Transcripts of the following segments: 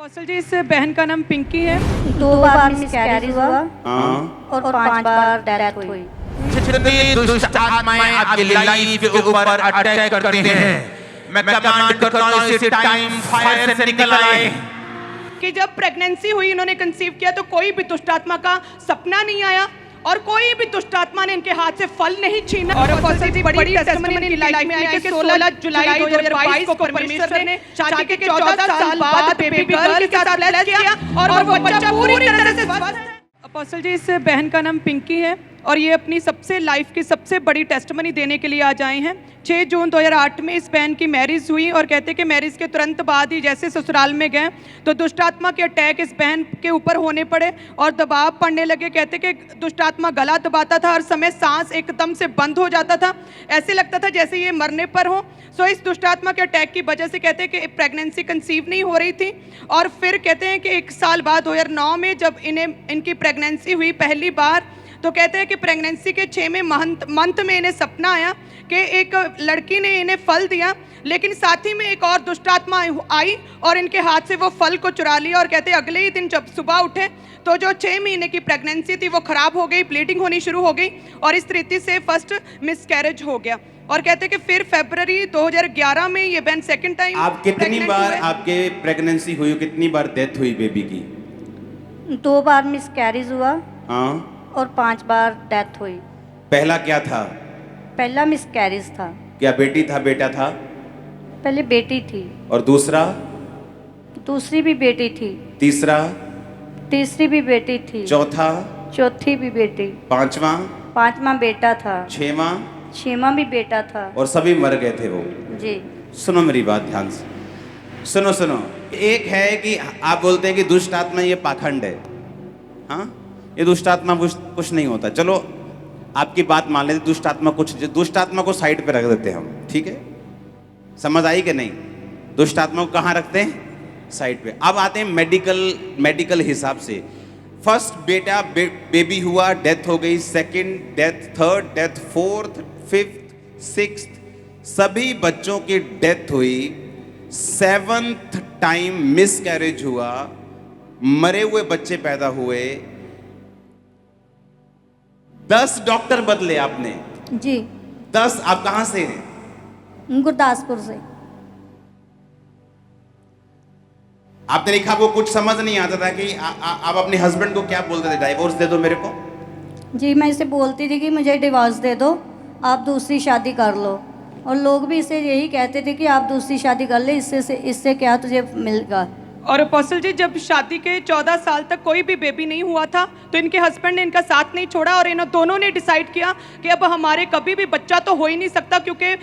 Apostle जी, इस बहन का नाम पिंकी है। 2 बार मिसकैरेज हुआ हाँ। और 5 बार डेथ हुई। जितनी दुष्ट आत्माएं आपकी लाइफ के ऊपर अटैक करते हैं, मैं कमांड करता हूं इसे टाइम फायर से निकल आए। कि जब प्रेगनेंसी हुई, इन्होंने कंसीव किया तो कोई भी दुष्ट आत्मा का सपना नहीं आया और कोई भी दुष्ट आत्मा ने इनके हाथ से फल नहीं छीना। और अपोस्टल जी, बड़ी टेस्टिमनी इनकी लाइफ में आई कि 16 जुलाई 2022 को परमेश्वर ने शादी के 14 साल बाद बेबी गर्ल के साथ ब्लेस किया और वो बच्चा पूरी तरह से स्वस्थ है। अपोस्टल जी, इस बहन का नाम पिंकी है और ये अपनी सबसे लाइफ की सबसे बड़ी टेस्टिमनी देने के लिए आज आए हैं। 6 जून 2008 में इस बहन की मैरिज हुई और कहते कि मैरिज के तुरंत बाद ही जैसे ससुराल में गए तो दुष्ट आत्मा के अटैक इस बहन के ऊपर होने पड़े और दबाव पड़ने लगे। कहते कि दुष्ट आत्मा गला दबाता था, हर समय सांस एकदम से बंद हो जाता था, ऐसे लगता था जैसे ये मरने पर हो। सो इस दुष्ट आत्मा के अटैक की वजह से कहते हैं कि प्रेगनेंसी कंसीव नहीं हो रही थी। और फिर कहते हैं कि 1 साल बाद 2009 में जब इनकी प्रेगनेंसी हुई पहली बार, तो कहते हैं कि प्रेगनेंसी के 6वें मंथ में इन्हें सपना आया कि एक लड़की ने इन्हें फल दिया, लेकिन साथ ही में एक और दुष्ट आत्मा आई और इनके हाथ से वो फल को चुरा लिया। और कहते हैं अगले ही दिन जब सुबह उठे तो जो 6 महीने की प्रेगनेंसी थी वो खराब हो गई, ब्लीडिंग होनी शुरू हो गई और इस तरीके से फर्स्ट मिसकैरेज हो गया। और कहते हैं कि फिर फरवरी 2011 में ये बहन सेकंड टाइम आप कितनी बार आपके प्रेगनेंसी हुई, कितनी बार डेथ हुई बेबी की? 2 बार मिसकैरेज हुआ हाँ। और 5 बार डेथ हुई। पहला क्या था? पहला मिसकैरेज था। क्या बेटी था बेटा था? पहले बेटी थी। और दूसरा? दूसरी भी बेटी थी। तीसरा? तीसरी भी बेटी थी। चौथा? चौथी भी बेटी। पांचवा? 5वां बेटा था। 6वां? 6वां भी बेटा था। और सभी मर गए थे वो। जी। सुनो मेरी बात ध्यान से, सुनो सुनो। एक है कि आप बोलते हैं कि दुष्ट आत्मा ये पाखंड है, हाँ, ये दुष्ट आत्मा कुछ नहीं होता। चलो आपकी बात मान लेते, दुष्ट आत्मा को साइड पे रख देते हैं हम, ठीक है? समझ आई कि नहीं? दुष्ट आत्मा को कहाँ रखते हैं? साइड पे। अब आते हैं मेडिकल हिसाब से। फर्स्ट बेटा बेबी हुआ, डेथ हो गई, second death, third death, fourth, fifth, sixth, सभी बच्चों की डेथ हुई। 7th टाइम मिसकैरेज हुआ, मरे हुए बच्चे पैदा हुए। 10 डॉक्टर बदले आपने। जी। 10। आप कहां से हैं? गुरदासपुर से। आपने लिखा वो कुछ समझ नहीं आता था कि आप अपने हस्बैंड को क्या बोलते थे? डाइवोर्स दे दो मेरे को। जी, मैं इसे बोलती थी कि मुझे डिवोर्स दे दो, आप दूसरी शादी कर लो। और लोग भी इसे यही कहते थे कि आप दूसरी शादी कर ले, इससे क्या तुझे मिलेगा। और अपोस्टल जी, जब शादी के 14 साल तक कोई भी बेबी नहीं हुआ था तो इनके हस्बैंड ने इनका साथ नहीं छोड़ा और इन दोनों ने डिसाइड किया कि अब हमारे कभी भी बच्चा तो हो ही नहीं सकता, क्योंकि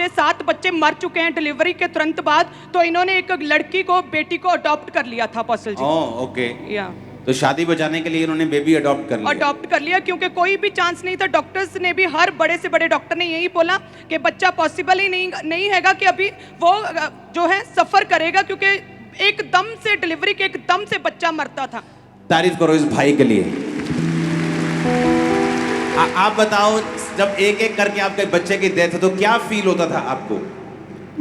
7 बच्चे मर चुके हैं डिलीवरी के तुरंत बाद। तो इन्होंने एक लड़की को, बेटी को अडॉप्ट कर लिया था अपोस्टल जी। Oh okay. या तो शादी बचाने के लिए इन्होंने बेबी अडॉप्ट कर लिया, क्योंकि कोई भी चांस नहीं था। डॉक्टर्स ने भी, हर बड़े से बड़े डॉक्टर ने यही बोला कि बच्चा पॉसिबल ही नहीं हैगा, कि अभी वो जो है सफर करेगा, क्योंकि एकदम से डिलीवरी के एकदम से बच्चा मरता था। तारीफ करो इस भाई के लिए। आप बताओ, जब एक एक करके आपके बच्चे की डेथ तो क्या फील होता था आपको?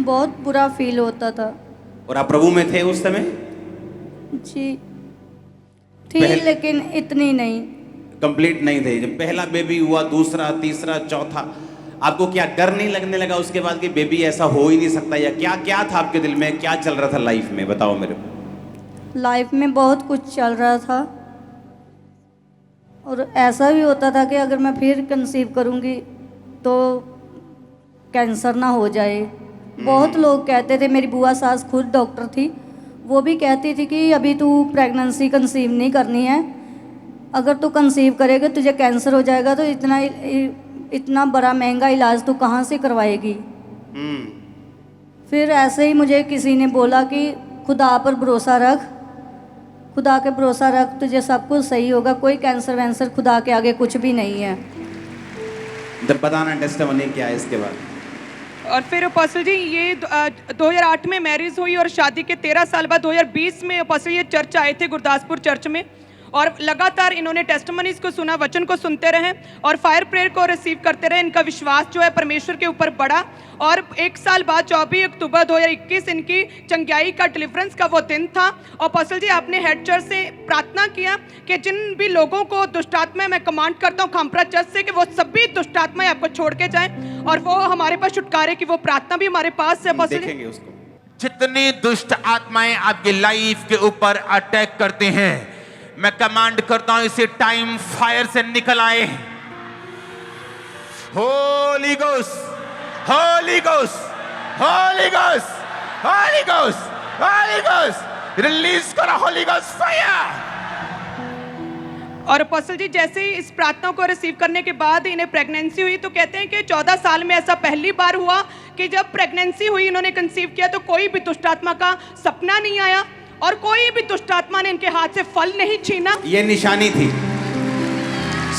बहुत बुरा फील होता था। और आप प्रभु में थे उस समय? जी थी, लेकिन इतनी नहीं, कंप्लीट नहीं थे। जब पहला बेबी हुआ, दूसरा, तीसरा, चौथा, आपको क्या डर नहीं लगने लगा उसके बाद कि बेबी ऐसा हो ही नहीं सकता? या क्या क्या था आपके दिल में, क्या चल रहा था लाइफ में, बताओ मेरे को। लाइफ में बहुत कुछ चल रहा था और ऐसा भी होता था कि अगर मैं फिर कंसीव करूँगी तो कैंसर ना हो जाए। बहुत लोग कहते थे, मेरी बुआ सास खुद डॉक्टर थी, वो भी कहती थी कि अभी तू प्रेगनेंसी कंसीव नहीं करनी है, अगर तू कंसीव करेगा तुझे कैंसर हो जाएगा, तो इतना बड़ा महंगा इलाज तू कहाँ से करवाएगी। फिर ऐसे ही मुझे किसी ने बोला कि खुदा पर भरोसा रख, खुदा के भरोसा रख, तुझे सब कुछ सही होगा, कोई कैंसर वैंसर खुदा के आगे कुछ भी नहीं है। बताना टेस्टिमनी क्या है इसके बाद। और फिर अपोस्टल जी, ये 2008 में मैरिज हुई और शादी के 13 साल बाद 2020 में अपोस्टल ये चर्च आए थे, गुरदासपुर चर्च में। और लगातार इन्होंने टेस्टिमनीज को सुना, वचन को सुनते रहे और फायर प्रेयर को रिसीव करते रहे। इनका विश्वास जो है परमेश्वर के ऊपर बढ़ा और 1 साल बाद 24 अक्टूबर 2021 इनकी चंगाई का, डिलीवरेंस का वो दिन था। और अपोस्टल जी, आपने हेड चर्च से प्रार्थना किया कि जिन भी लोगों को दुष्ट आत्मा, मैं कमांड करता हूँ खामप्रा चर्च से कि वो सभी दुष्ट आत्माएं आपको छोड़ के जाएं और वो हमारे पास छुटकारे की वो प्रार्थना भी हमारे पास है। अपोस्टल जी, देखेंगे उसको। जितनी दुष्ट आत्माएं आपकी लाइफ के ऊपर अटैक करते हैं, मैं कमांड करता हूं इसे टाइम फायर से निकल आए। Holi ghost, Holi ghost, Holi ghost, Holi ghost, Holi ghost, release करो होली गोस्ट फायर। और अपोस्टल जी, जैसे ही इस प्रार्थना को रिसीव करने के बाद इन्हें प्रेगनेंसी हुई, तो कहते हैं कि 14 साल में ऐसा पहली बार हुआ कि जब प्रेगनेंसी हुई, इन्होंने कंसीव किया, तो कोई भी दुष्ट आत्मा का सपना नहीं आया और कोई भी दुष्ट आत्मा ने इनके हाथ से फल नहीं छीना। ये निशानी थी।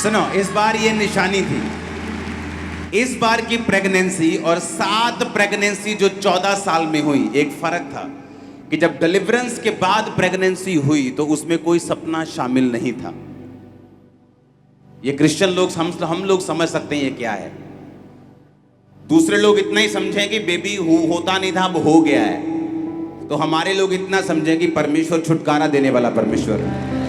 सुनो, इस बार ये निशानी थी। इस बार की प्रेगनेंसी और 7 प्रेगनेंसी जो 14 साल में हुई, एक फर्क था कि जब डिलीवरेंस के बाद प्रेगनेंसी हुई तो उसमें कोई सपना शामिल नहीं था। ये क्रिश्चियन लोग, हम लोग समझ सकते हैं ये क्या है। दूसरे लोग इतना ही समझें कि बेबी होता नहीं था, अब हो गया है। तो हमारे लोग इतना समझें कि परमेश्वर छुटकारा देने वाला परमेश्वर है।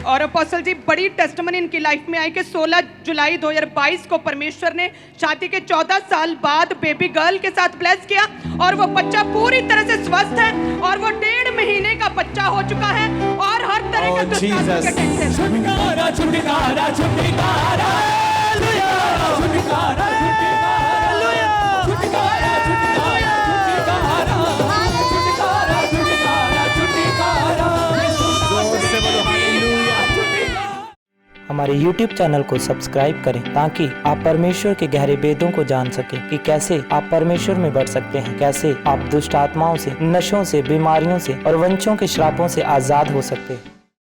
और अपोस्टल जी, बड़ी टेस्टिमनी इनकी लाइफ में आई कि 16 जुलाई 2022 को परमेश्वर ने शादी के 14 साल बाद बेबी गर्ल के साथ ब्लेस किया और वो बच्चा पूरी तरह से स्वस्थ है और वो 1.5 महीने का बच्चा हो चुका है और हर तरह के दुष्ट आत्मा के टेंशन। छुटकारा छुटकारा छुटकारा, हालेलुया, छुटकारा छुटकारा, छुटकारा छुटकारा छुटकारा, छुटकारा छुटकारा, हमारे YouTube चैनल को सब्सक्राइब करें ताकि आप परमेश्वर के गहरे वेदों को जान सकें कि कैसे आप परमेश्वर में बढ़ सकते हैं, कैसे आप दुष्ट आत्माओं से, नशों से, बीमारियों से और वंशों के श्रापों से आजाद हो सकते हैं।